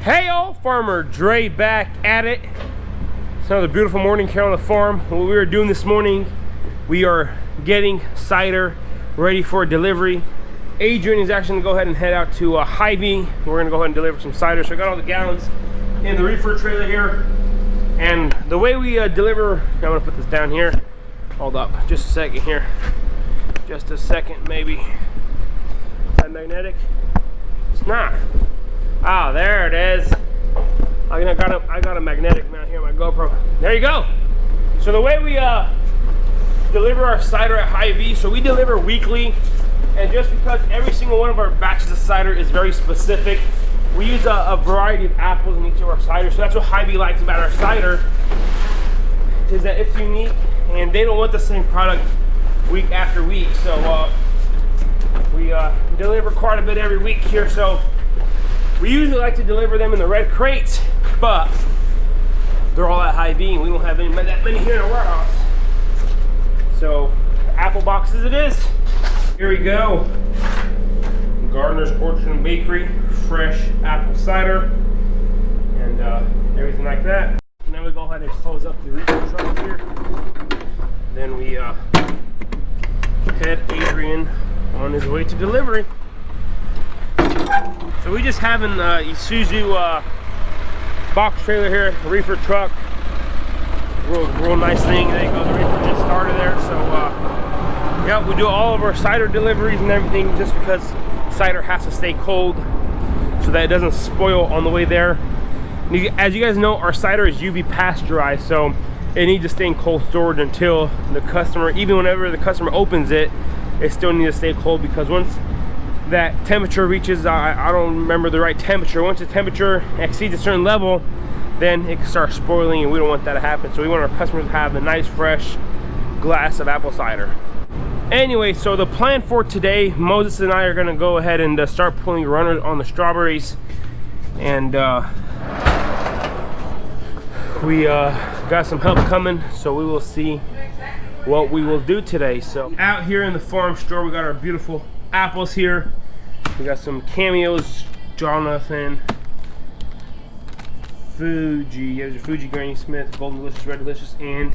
Hey y'all, Farmer Dre back at it. It's another beautiful morning here on the farm. What we are doing this morning, we are getting cider ready for delivery. Adrian is actually gonna go ahead and head out to Hy-Vee. We're gonna go ahead and deliver some cider. So I got all the gallons in the reefer trailer here. And the way we deliver, I'm gonna put this down here. Hold up, just a second here. Just a second, maybe. Is that magnetic? It's not. Ah, there it is. I got a magnetic mount here on my GoPro. There you go. So the way we deliver our cider at Hy-Vee, so we deliver weekly, and just because every single one of our batches of cider is very specific, we use a variety of apples in each of our cider. So that's what Hy-Vee likes about our cider, is that it's unique, and they don't want the same product week after week. So we deliver quite a bit every week here. So we usually like to deliver them in the red crates, but they're all at Hy-Vee, and we don't have that many here in our warehouse. So apple boxes it is. Here we go. Gardener's Orchard and Bakery, fresh apple cider, and everything like that. And then we go ahead and close up the reefer truck here. Then we head Adrian on his way to delivery. So we just have an Isuzu box trailer here, reefer truck. Real nice thing. There you go, the reefer just started there. So yeah, we do all of our cider deliveries and everything just because cider has to stay cold so that it doesn't spoil on the way there. As you guys know, our cider is UV pasteurized, so it needs to stay in cold storage until the customer, even whenever the customer opens it, it still needs to stay cold, because once that temperature reaches, I don't remember the right temperature, once the temperature exceeds a certain level, then it can start spoiling, and we don't want that to happen. So we want our customers to have a nice fresh glass of apple cider. Anyway, so the plan for today, Moses and I are gonna go ahead and start pulling runners on the strawberries, and we got some help coming, so we will see what we will do today. So out here in the farm store, we got our beautiful apples here. We got some cameos, Jonathan, Fuji, there's a Fuji, Granny Smith, Golden Delicious, Red Delicious, and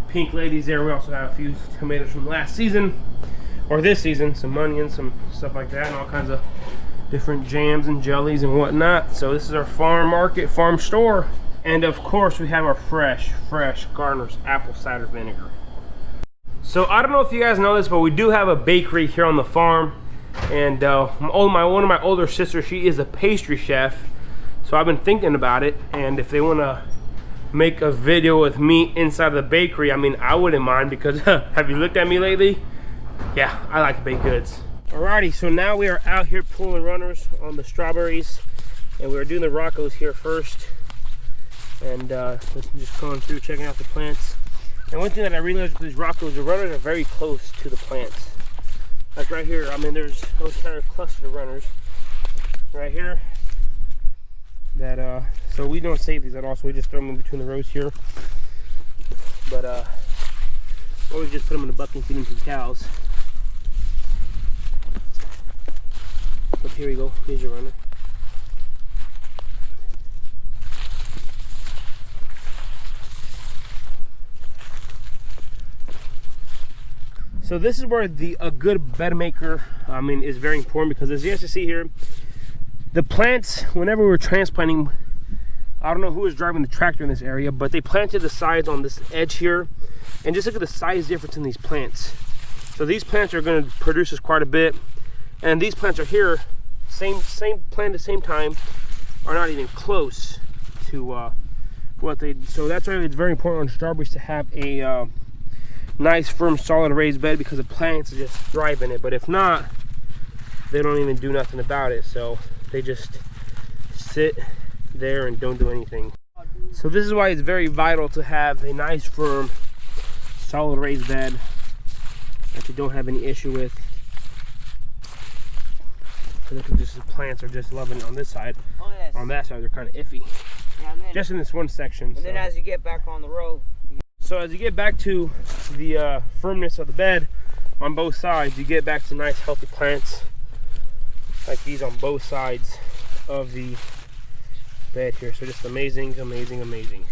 Pink Ladies there. We also have a few tomatoes from last season, or this season, some onions, some stuff like that, and all kinds of different jams and jellies and whatnot. So this is our farm market, farm store. And of course we have our fresh Gardener's apple cider vinegar. So I don't know if you guys know this, but we do have a bakery here on the farm, and one of my older sisters, she is a pastry chef. So I've been thinking about it, and if they want to make a video with me inside the bakery, I mean, I wouldn't mind, because have you looked at me lately? Yeah, I like baked goods. Alrighty, so now we are out here pulling runners on the strawberries, and we're doing the Roccos here first, and just going through checking out the plants. And one thing that I realized with these Roccos, the runners are very close to the plants. Like right here, I mean, there's those kind of clusters of runners right here. That so we don't save these at all, so we just throw them in between the rows here. But or we just put them in a bucket and feed them to the cows. But here we go. Here's your runner. So this is where a good bed maker, I mean, is very important, because as you guys can see here, the plants, whenever we were transplanting, I don't know who was driving the tractor in this area, but they planted the sides on this edge here, and just look at the size difference in these plants. So these plants are going to produce us quite a bit, and these plants are here, same plant at the same time, are not even close to what they. So that's why it's very important on strawberries to have a nice, firm, solid raised bed, because the plants just thrive in it. But if not, they don't even do nothing about it. So they just sit there and don't do anything. So this is why it's very vital to have a nice, firm, solid raised bed that you don't have any issue with. Because just the plants are just loving it on this side. Oh, yes. On that side, they're kind of iffy. Yeah, just in this one section. And then as you get back on the road. So as you get back to the firmness of the bed on both sides, you get back to nice, healthy plants like these on both sides of the bed here. So just amazing, amazing, amazing.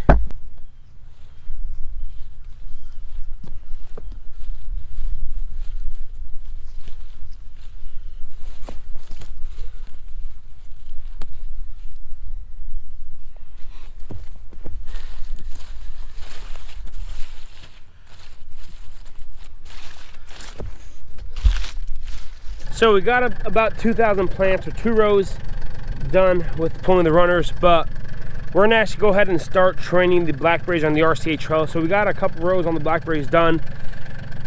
So we got about 2,000 plants or 2 rows done with pulling the runners, but we're gonna actually go ahead and start training the blackberries on the RCA trellis. So we got a couple rows on the blackberries done,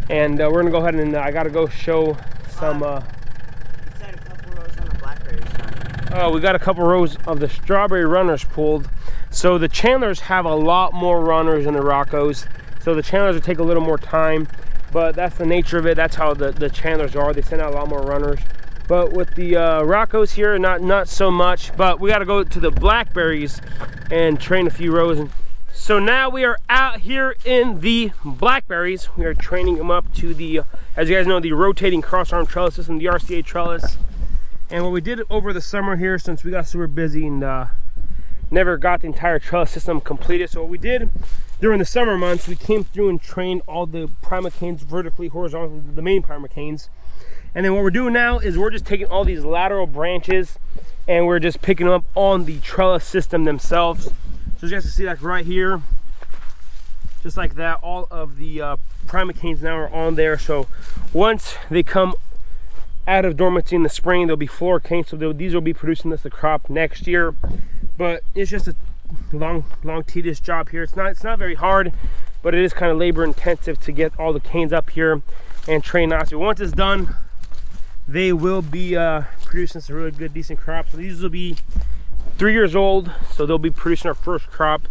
and we're gonna go ahead and I gotta go show some. You said a couple rows on the blackberries done. Oh, we got a couple rows of the strawberry runners pulled. So the Chandlers have a lot more runners than the Roccos. So the Chandlers will take a little more time. But that's the nature of it. That's how the Chandlers are. They send out a lot more runners. But with the Roccos here, not so much. But we got to go to the blackberries and train a few rows. So now we are out here in the blackberries. We are training them up to the, as you guys know, the rotating cross-arm trellis system, the RCA trellis. And what we did over the summer here, since we got super busy and never got the entire trellis system completed. So what we did during the summer months, we came through and trained all the primocanes vertically, horizontally, the main primocanes. And then what we're doing now is we're just taking all these lateral branches and we're just picking them up on the trellis system themselves. So you guys can see like right here, just like that, all of the primocanes now are on there. So once they come out of dormancy in the spring, they'll be floor canes. So these will be producing us the crop next year. But it's just a long tedious job here. It's not very hard, but it is kind of labor intensive to get all the canes up here and train nicely. Once it's done, they will be producing some really good decent crops. So these will be 3 years old, so they'll be producing our first crop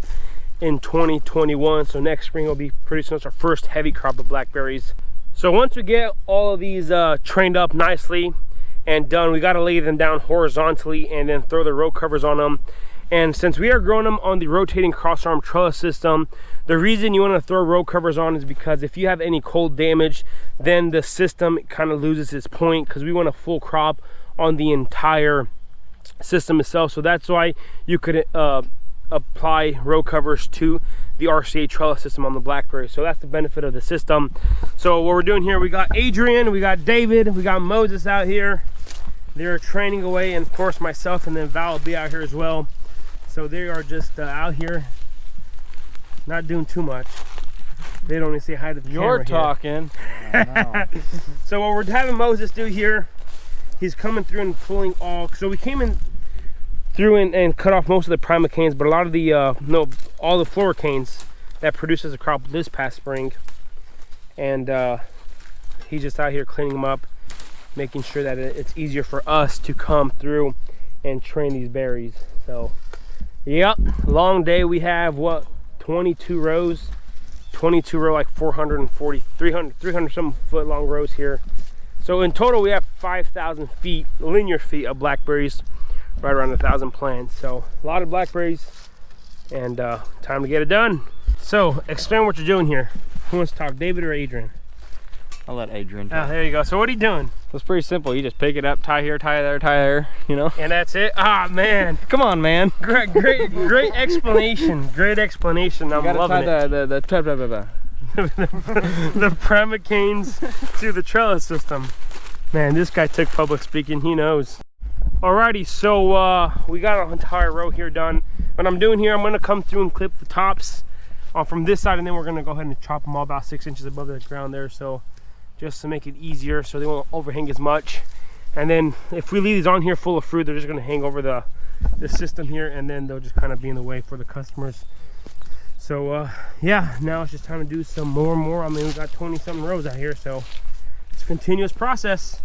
in 2021. So next spring we'll be producing us our first heavy crop of blackberries. So once we get all of these trained up nicely and done, we got to lay them down horizontally and then throw the row covers on them. And since we are growing them on the rotating cross-arm trellis system, the reason you want to throw row covers on is because if you have any cold damage, then the system kind of loses its point, because we want a full crop on the entire system itself. So that's why you could apply row covers to the RCA trellis system on the blackberry. So that's the benefit of the system. So what we're doing here, we got Adrian, we got David, we got Moses out here. They're training away, and of course myself and then Val will be out here as well. So they are just out here, not doing too much. They don't even say hi to the camera. You're talking. So what we're having Moses do here, he's coming through and pulling all. So we came in through and cut off most of the primocanes, but a lot of the all the floricanes that produces a crop this past spring. And he's just out here cleaning them up, making sure that it's easier for us to come through and train these berries. So. Yep, long day. We have what, 22 rows, 22 row, like 440, 300 some foot long rows here. So in total we have 5,000 feet, linear feet of blackberries, right around 1,000 plants. So a lot of blackberries, and time to get it done. So explain what you're doing here. Who wants to talk, David or Adrian? I'll let Adrian talk. There you go. So what are you doing? It's pretty simple. You just pick it up, tie here, tie there, tie there, you know? And that's it? Ah, man. Come on, man. Great explanation. Great explanation. I'm loving it. The primocanes to the trellis system. Man, this guy took public speaking. He knows. Alrighty, so we got an entire row here done. What I'm doing here, I'm going to come through and clip the tops from this side, and then we're going to go ahead and chop them all about 6 inches above the ground there. So just to make it easier so they won't overhang as much. And then if we leave these on here full of fruit, they're just going to hang over the system here, and then they'll just kind of be in the way for the customers. So yeah, now it's just time to do some more. I mean, we got 20 something rows out here, so it's a continuous process.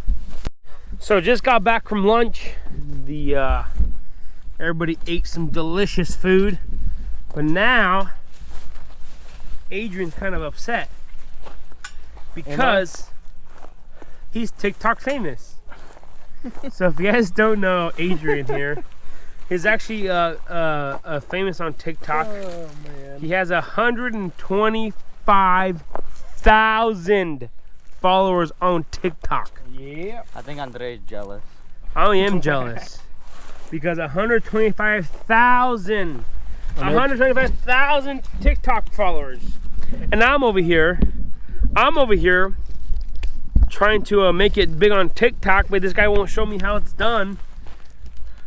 So just got back from lunch. Everybody ate some delicious food, but now Adrian's kind of upset because he's TikTok famous. So if you guys don't know Adrian here, he's actually famous on TikTok. Oh, man. He has 125,000 followers on TikTok. Yeah. I think Andre's jealous. I am jealous. because 125,000 TikTok followers, and I'm over here trying to make it big on TikTok, but this guy won't show me how it's done.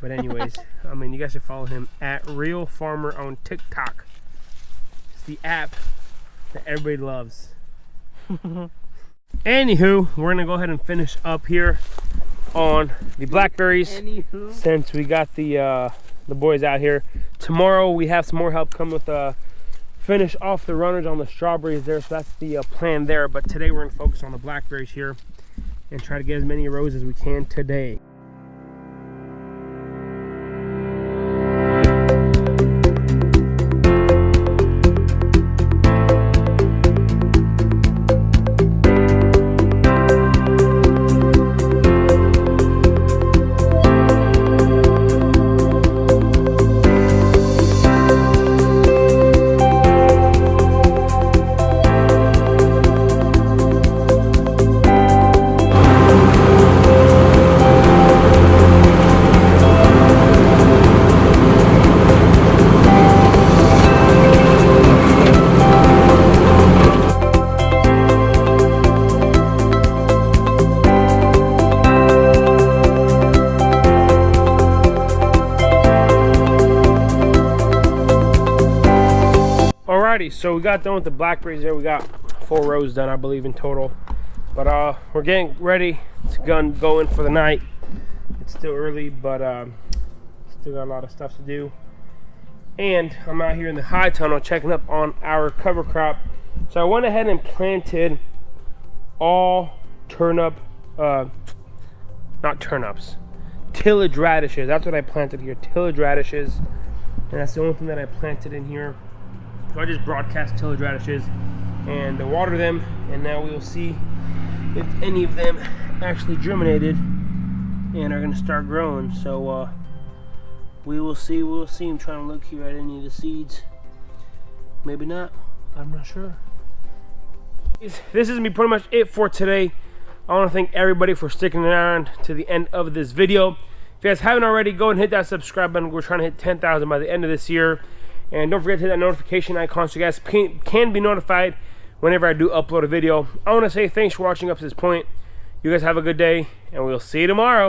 But anyways, I mean, you guys should follow him at Real Farmer on TikTok. It's the app that everybody loves. Anywho, we're gonna go ahead and finish up here on the blackberries. Since we got the boys out here. Tomorrow we have some more help come with finish off the runners on the strawberries there, so that's the plan there. But today we're gonna focus on the blackberries here and try to get as many rows as we can today. Alrighty, so we got done with the blackberries there. We got 4 rows done, I believe, in total. But we're getting ready to go in for the night. It's still early, but still got a lot of stuff to do. And I'm out here in the high tunnel checking up on our cover crop. So I went ahead and planted all turnip, not turnips, tillage radishes. That's what I planted here, tillage radishes. And that's the only thing that I planted in here. So I just broadcast tillage radishes and water them, and now we will see if any of them actually germinated and are going to start growing. So we will see. I'm trying to look here at any of the seeds. Maybe not. I'm not sure. This is going to be pretty much it for today. I want to thank everybody for sticking around to the end of this video. If you guys haven't already, go and hit that subscribe button. We're trying to hit 10,000 by the end of this year. And don't forget to hit that notification icon so you guys can be notified whenever I do upload a video. I want to say thanks for watching up to this point. You guys have a good day, and we'll see you tomorrow.